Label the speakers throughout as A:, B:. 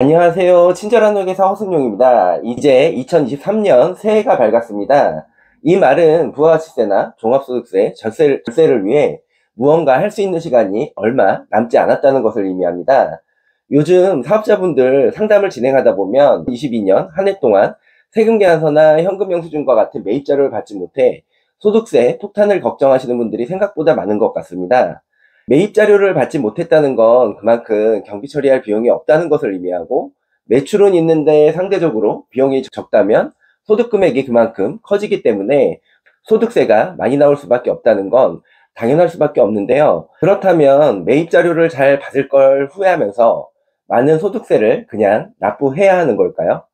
A: 안녕하세요. 친절한 회계사 허승용입니다. 이제 2023년 새해가 밝았습니다. 이 말은 부가가치세나 종합소득세, 절세를 위해 무언가 할 수 있는 시간이 얼마 남지 않았다는 것을 의미합니다. 요즘 사업자분들 상담을 진행하다 보면 22년 한 해 동안 세금 계산서나 현금 영수증과 같은 매입 자료를 받지 못해 소득세 폭탄을 걱정하시는 분들이 생각보다 많은 것 같습니다. 매입 자료를 받지 못했다는 건 그만큼 경비 처리할 비용이 없다는 것을 의미하고, 매출은 있는데 상대적으로 비용이 적다면 소득 금액이 그만큼 커지기 때문에 소득세가 많이 나올 수밖에 없다는 건 당연할 수밖에 없는데요. 그렇다면 매입 자료를 잘 받을 걸 후회하면서 많은 소득세를 그냥 납부해야 하는 걸까요?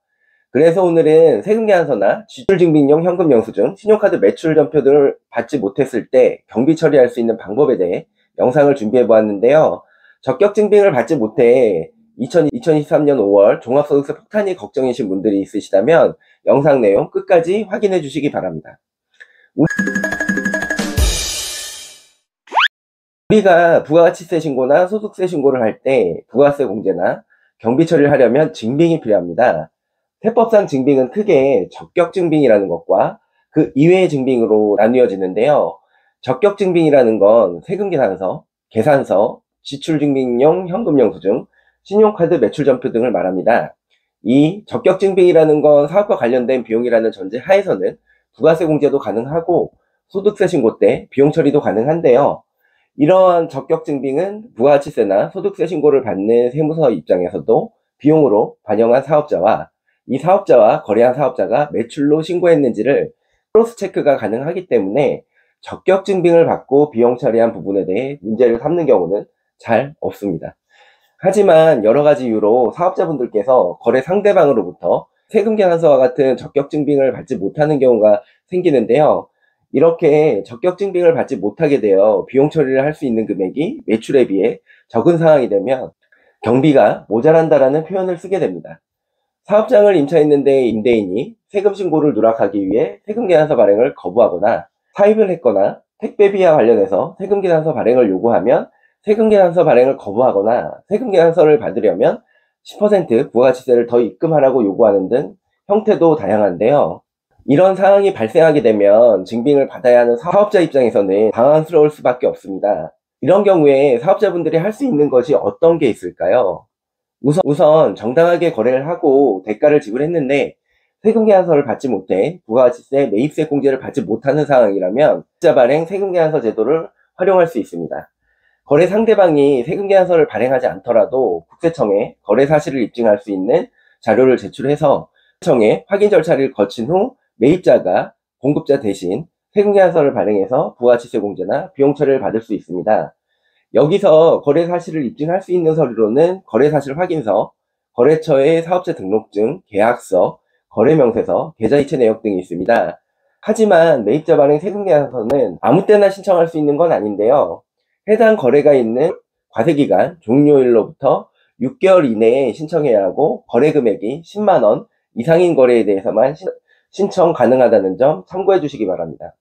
A: 그래서 오늘은 세금계산서나 지출증빙용 현금 영수증, 신용카드 매출 전표 등을 받지 못했을 때 경비 처리할 수 있는 방법에 대해 영상을 준비해 보았는데요. 적격증빙을 받지 못해 2023년 5월 종합소득세 폭탄이 걱정이신 분들이 있으시다면 영상 내용 끝까지 확인해 주시기 바랍니다. 우리가 부가가치세 신고나 소득세 신고를 할 때 부가세 공제나 경비 처리를 하려면 증빙이 필요합니다. 세법상 증빙은 크게 적격증빙이라는 것과 그 이외의 증빙으로 나뉘어지는데요. 적격증빙이라는 건 세금계산서, 계산서, 지출증빙용 현금영수증, 신용카드 매출전표 등을 말합니다. 이 적격증빙이라는 건 사업과 관련된 비용이라는 전제 하에서는 부가세 공제도 가능하고 소득세 신고 때 비용 처리도 가능한데요. 이러한 적격증빙은 부가가치세나 소득세 신고를 받는 세무서 입장에서도 비용으로 반영한 사업자와 이 사업자와 거래한 사업자가 매출로 신고했는지를 크로스 체크가 가능하기 때문에 적격증빙을 받고 비용 처리한 부분에 대해 문제를 삼는 경우는 잘 없습니다. 하지만 여러 가지 이유로 사업자분들께서 거래 상대방으로부터 세금 계산서와 같은 적격증빙을 받지 못하는 경우가 생기는데요. 이렇게 적격증빙을 받지 못하게 되어 비용 처리를 할 수 있는 금액이 매출에 비해 적은 상황이 되면 경비가 모자란다라는 표현을 쓰게 됩니다. 사업장을 임차했는데 임대인이 세금 신고를 누락하기 위해 세금 계산서 발행을 거부하거나 사입을 했거나 택배비와 관련해서 세금 계산서 발행을 요구하면 세금 계산서 발행을 거부하거나 세금 계산서를 받으려면 10% 부가가치세를 더 입금하라고 요구하는 등 형태도 다양한데요. 이런 상황이 발생하게 되면 증빙을 받아야 하는 사업자 입장에서는 당황스러울 수밖에 없습니다. 이런 경우에 사업자분들이 할 수 있는 것이 어떤 게 있을까요? 우선 정당하게 거래를 하고 대가를 지불했는데 세금 계산서를 받지 못해 부가가치세, 매입세 공제를 받지 못하는 상황이라면 흑자 발행 세금 계산서 제도를 활용할 수 있습니다. 거래 상대방이 세금 계산서를 발행하지 않더라도 국세청에 거래 사실을 입증할 수 있는 자료를 제출해서 국세청에 확인 절차를 거친 후 매입자가 공급자 대신 세금 계산서를 발행해서 부가가치세 공제나 비용 처리를 받을 수 있습니다. 여기서 거래 사실을 입증할 수 있는 서류로는 거래사실 확인서, 거래처의 사업자 등록증, 계약서, 거래명세서, 계좌이체 내역 등이 있습니다. 하지만 매입자 발행 세금 계산서는 아무 때나 신청할 수 있는 건 아닌데요. 해당 거래가 있는 과세기간 종료일로부터 6개월 이내에 신청해야 하고, 거래 금액이 10만원 이상인 거래에 대해서만 신청 가능하다는 점 참고해 주시기 바랍니다.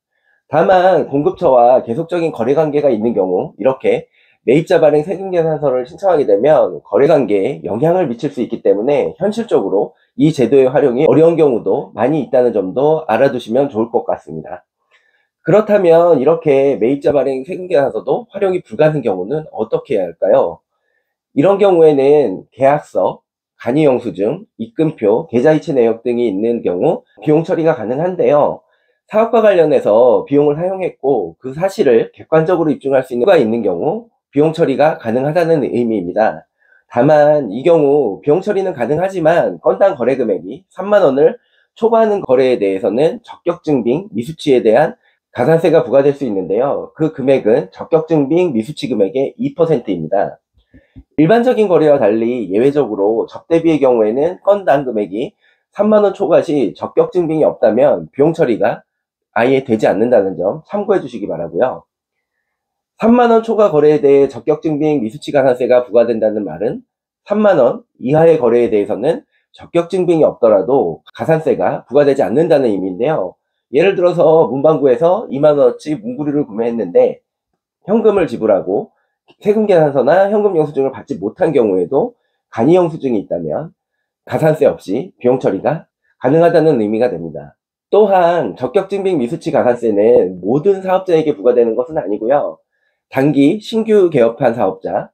A: 다만 공급처와 계속적인 거래관계가 있는 경우 이렇게 매입자 발행 세금계산서를 신청하게 되면 거래관계에 영향을 미칠 수 있기 때문에 현실적으로 이 제도의 활용이 어려운 경우도 많이 있다는 점도 알아두시면 좋을 것 같습니다. 그렇다면 이렇게 매입자 발행 세금계산서도 활용이 불가능한 경우는 어떻게 해야 할까요? 이런 경우에는 계약서, 간이영수증, 입금표, 계좌이체 내역 등이 있는 경우 비용 처리가 가능한데요. 사업과 관련해서 비용을 사용했고 그 사실을 객관적으로 입증할 수 있는 수가 있는 경우 비용 처리가 가능하다는 의미입니다. 다만 이 경우 비용 처리는 가능하지만 건당 거래 금액이 3만원을 초과하는 거래에 대해서는 적격증빙 미수치에 대한 가산세가 부과될 수 있는데요. 그 금액은 적격증빙 미수치 금액의 2%입니다. 일반적인 거래와 달리 예외적으로 접대비의 경우에는 건당 금액이 3만원 초과 시 적격증빙이 없다면 비용 처리가 아예 되지 않는다는 점 참고해 주시기 바라고요. 3만원 초과 거래에 대해 적격증빙 미수치 가산세가 부과된다는 말은 3만원 이하의 거래에 대해서는 적격증빙이 없더라도 가산세가 부과되지 않는다는 의미인데요. 예를 들어서 문방구에서 2만원어치 문구류를 구매했는데 현금을 지불하고 세금 계산서나 현금 영수증을 받지 못한 경우에도 간이 영수증이 있다면 가산세 없이 비용 처리가 가능하다는 의미가 됩니다. 또한 적격증빙 미수치 가산세는 모든 사업자에게 부과되는 것은 아니고요. 단기 신규 개업한 사업자,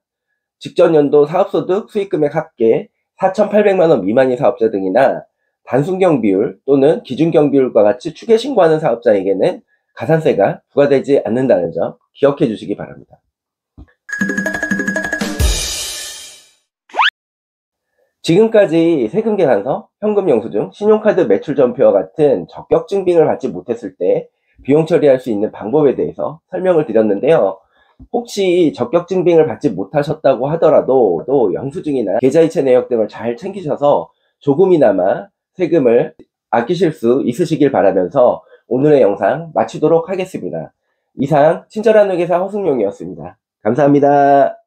A: 직전 연도 사업소득 수익금액 합계 4,800만 원 미만인 사업자 등이나 단순경비율 또는 기준경비율과 같이 추계 신고하는 사업자에게는 가산세가 부과되지 않는다는 점 기억해 주시기 바랍니다. 지금까지 세금계산서, 현금영수증, 신용카드 매출전표와 같은 적격증빙을 받지 못했을 때 비용 처리할 수 있는 방법에 대해서 설명을 드렸는데요. 혹시 적격증빙을 받지 못하셨다고 하더라도 또 영수증이나 계좌이체 내역 등을 잘 챙기셔서 조금이나마 세금을 아끼실 수 있으시길 바라면서 오늘의 영상 마치도록 하겠습니다. 이상 친절한 회계사 허승용이었습니다. 감사합니다.